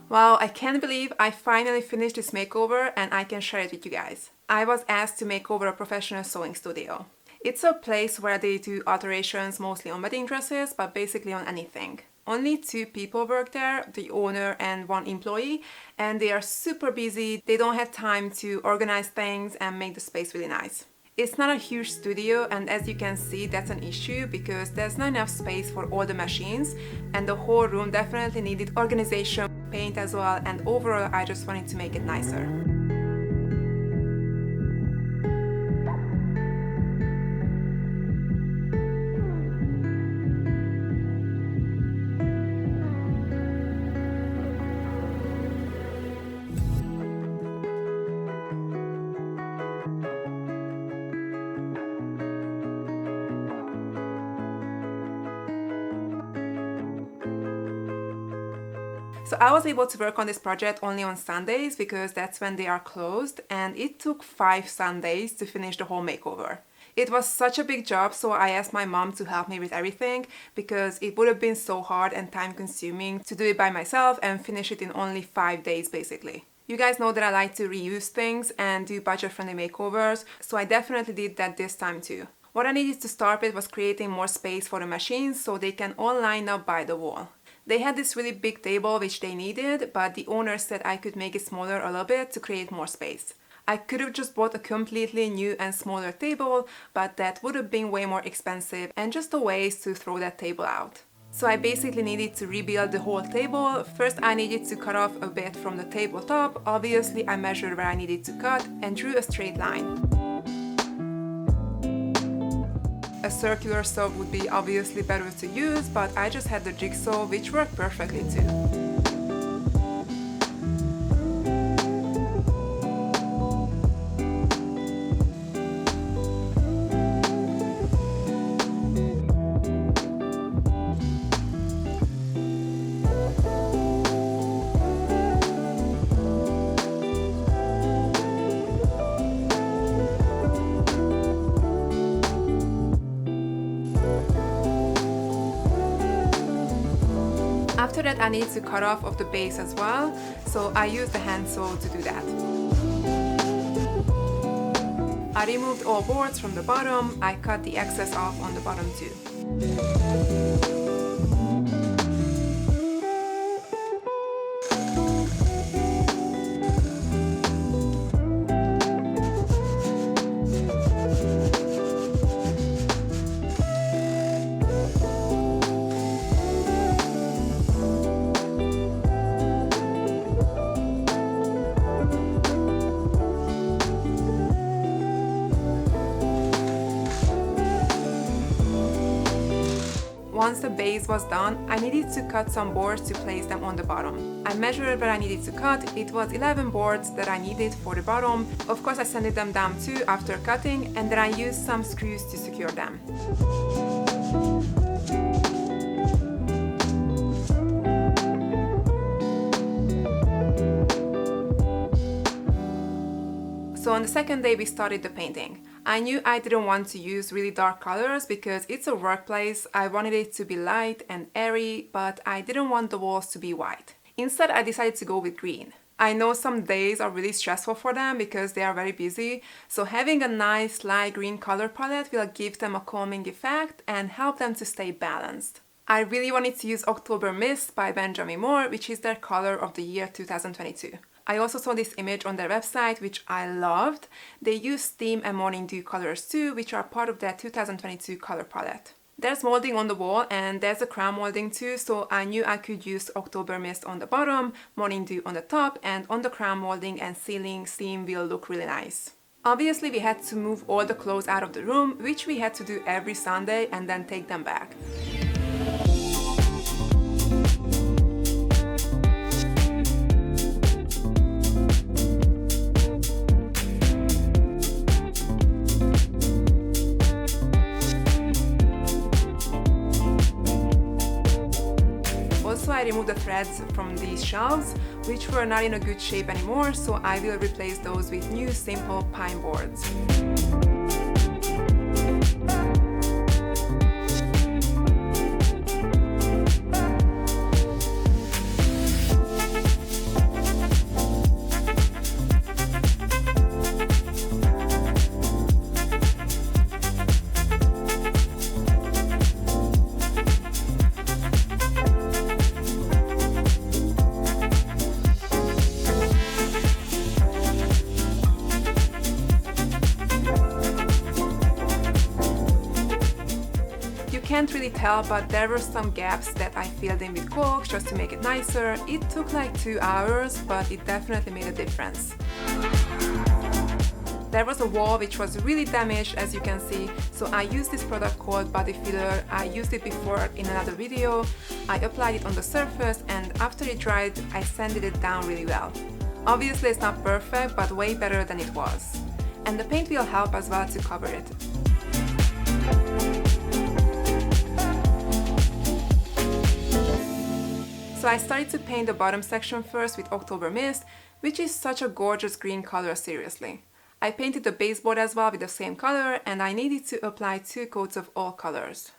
Well, I can't believe I finally finished this makeover and I can share it with you guys. I was asked to make over a professional sewing studio. It's a place where they do alterations mostly on wedding dresses, but basically on anything. Only 2 people work there, the owner and 1 employee, and they are super busy. They don't have time to organize things and make the space really nice. It's not a huge studio, and as you can see, that's an issue because there's not enough space for all the machines, and the whole room definitely needed organization, paint as well, and overall I just wanted to make it nicer. So I was able to work on this project only on Sundays because that's when they are closed, and it took 5 Sundays to finish the whole makeover. It was such a big job, so I asked my mom to help me with everything because it would have been so hard and time consuming to do it by myself and finish it in only 5 days basically. You guys know that I like to reuse things and do budget-friendly makeovers, so I definitely did that this time too. What I needed to start with was creating more space for the machines so they can all line up by the wall. They had this really big table which they needed, but the owner said I could make it smaller a little bit to create more space. I could have just bought a completely new and smaller table, but that would have been way more expensive and just a waste to throw that table out. So I basically needed to rebuild the whole table. First I needed to cut off a bit from the tabletop. Obviously I measured where I needed to cut and drew a straight line. A circular saw would be obviously better to use, but I just had the jigsaw which worked perfectly too. After that I need to cut off of the base as well, so I used the hand saw to do that. I removed all boards from the bottom. I cut the excess off on the bottom too. Once the base was done, I needed to cut some boards to place them on the bottom. I measured where I needed to cut. It was 11 boards that I needed for the bottom. Of course I sanded them down too after cutting, and then I used some screws to secure them. So on the second day we started the painting. I knew I didn't want to use really dark colors because it's a workplace. I wanted it to be light and airy, but I didn't want the walls to be white. Instead I decided to go with green. I know some days are really stressful for them because they are very busy, so having a nice light green color palette will give them a calming effect and help them to stay balanced. I really wanted to use October Mist by Benjamin Moore, which is their color of the year 2022. I also saw this image on their website, which I loved. They use Steam and Morning Dew colors too, which are part of their 2022 color palette. There's molding on the wall and there's a crown molding too, so I knew I could use October Mist on the bottom, Morning Dew on the top, and on the crown molding and ceiling, Steam will look really nice. Obviously we had to move all the clothes out of the room, which we had to do every Sunday and then take them back. I removed the threads from these shelves, which were not in a good shape anymore, so I will replace those with new simple pine boards. can't really tell, but there were some gaps that I filled in with caulk just to make it nicer. It took like 2 hours, but it definitely made a difference. There was a wall which was really damaged, as you can see, so I used this product called Body Filler. I used it before in another video. I applied it on the surface, and after it dried, I sanded it down really well. Obviously it's not perfect, but way better than it was. And the paint will help as well to cover it. So I started to paint the bottom section first with October Mist, which is such a gorgeous green color, seriously. I painted the baseboard as well with the same color, and I needed to apply 2 coats of all colors.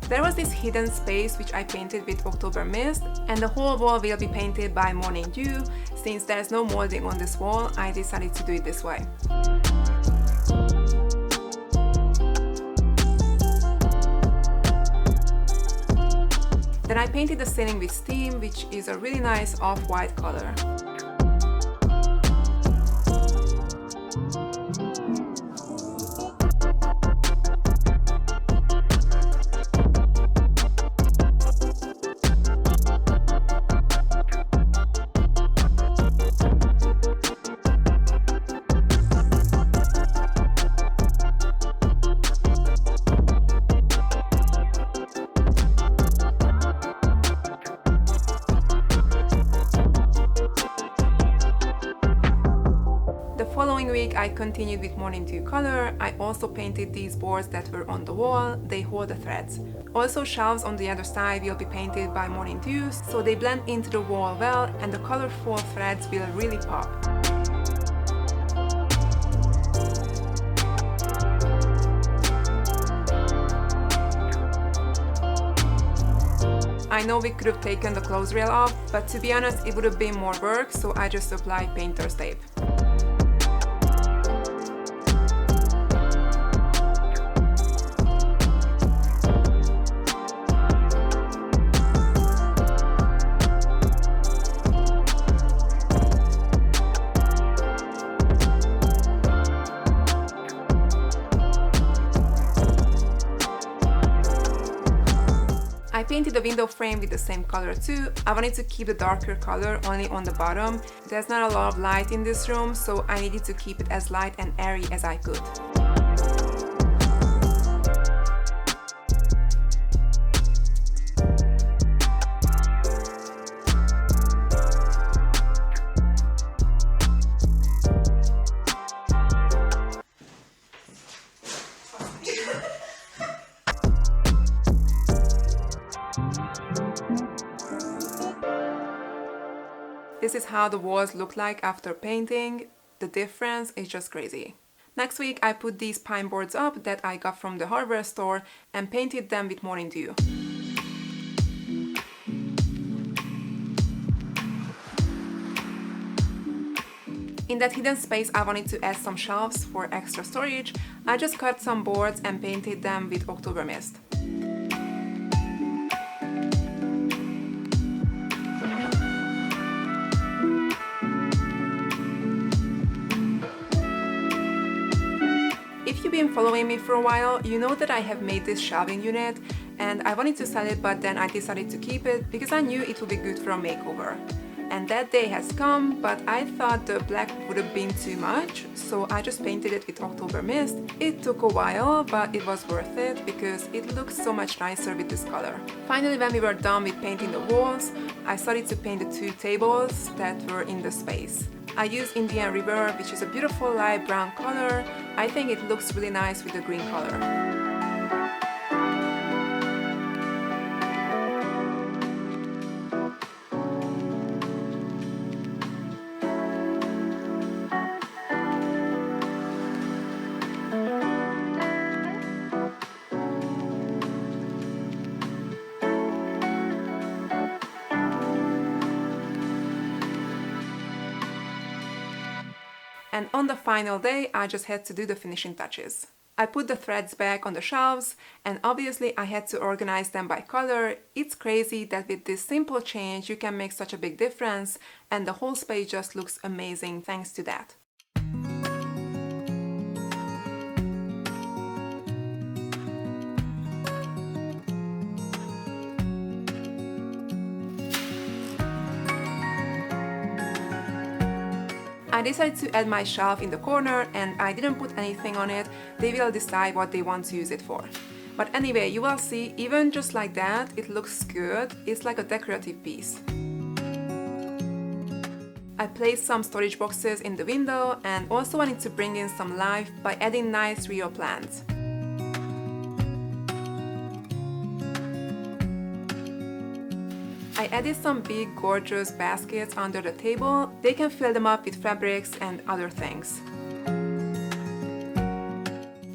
There was this hidden space which I painted with October Mist, and the whole wall will be painted by Morning Dew. Since there's no molding on this wall, I decided to do it this way. Then I painted the ceiling with Steam, which is a really nice off-white color. Following week I continued with Morning Dew color. I also painted these boards that were on the wall. They hold the threads. Also shelves on the other side will be painted by Morning Dew, so they blend into the wall well and the colorful threads will really pop. I know we could have taken the clothes rail off, but to be honest it would have been more work, so I just applied painter's tape. I painted the window frame with the same color too. I wanted to keep the darker color only on the bottom. There's not a lot of light in this room, so I needed to keep it as light and airy as I could. This is how the walls look like after painting. The difference is just crazy. Next week I put these pine boards up that I got from the hardware store and painted them with Morning Dew. In that hidden space I wanted to add some shelves for extra storage. I just cut some boards and painted them with October Mist. If you've been following me for a while, you know that I have made this shelving unit and I wanted to sell it, but then I decided to keep it because I knew it would be good for a makeover. And that day has come, but I thought the black would have been too much, so I just painted it with October Mist. It took a while, but it was worth it because it looks so much nicer with this color. Finally, when we were done with painting the walls, I started to paint the 2 tables that were in the space. I use Indian River, which is a beautiful light brown color. I think it looks really nice with the green color. And on the final day, I just had to do the finishing touches. I put the threads back on the shelves, and obviously I had to organize them by color. It's crazy that with this simple change you can make such a big difference, and the whole space just looks amazing thanks to that. I decided to add my shelf in the corner, and I didn't put anything on it. They will decide what they want to use it for. But anyway, you will see, even just like that, it looks good. It's like a decorative piece. I placed some storage boxes in the window and also wanted to bring in some life by adding nice real plants. I added some big gorgeous baskets under the table. They can fill them up with fabrics and other things.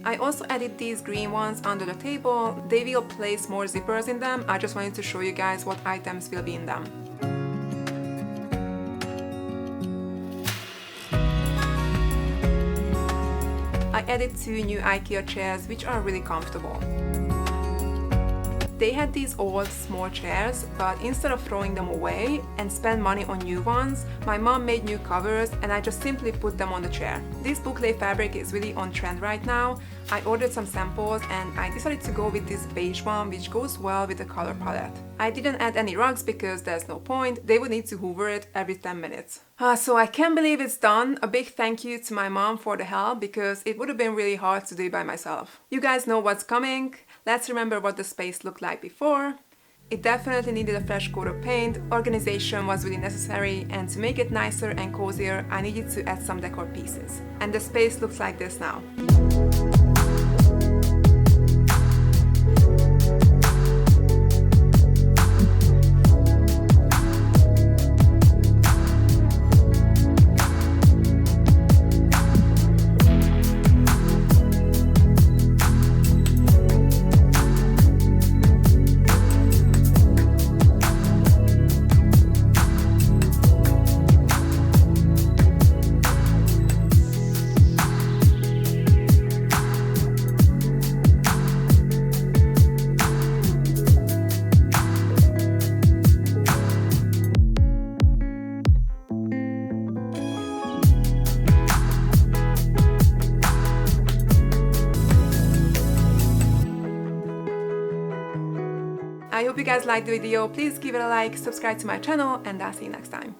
I also added these green ones under the table. They will place more zippers in them. I just wanted to show you guys what items will be in them. I added 2 new Ikea chairs, which are really comfortable. They had these old small chairs, but instead of throwing them away and spend money on new ones, my mom made new covers and I just simply put them on the chair. This boucle fabric is really on trend right now. I ordered some samples and I decided to go with this beige one, which goes well with the color palette. I didn't add any rugs because there's no point. They would need to hoover it every 10 minutes. So I can't believe it's done. A big thank you to my mom for the help because it would have been really hard to do by myself. You guys know what's coming. Let's remember what the space looked like before. It definitely needed a fresh coat of paint, organization was really necessary, and to make it nicer and cozier, I needed to add some decor pieces. And the space looks like this now. I hope you guys liked the video. Please give it a like, subscribe to my channel, and I'll see you next time.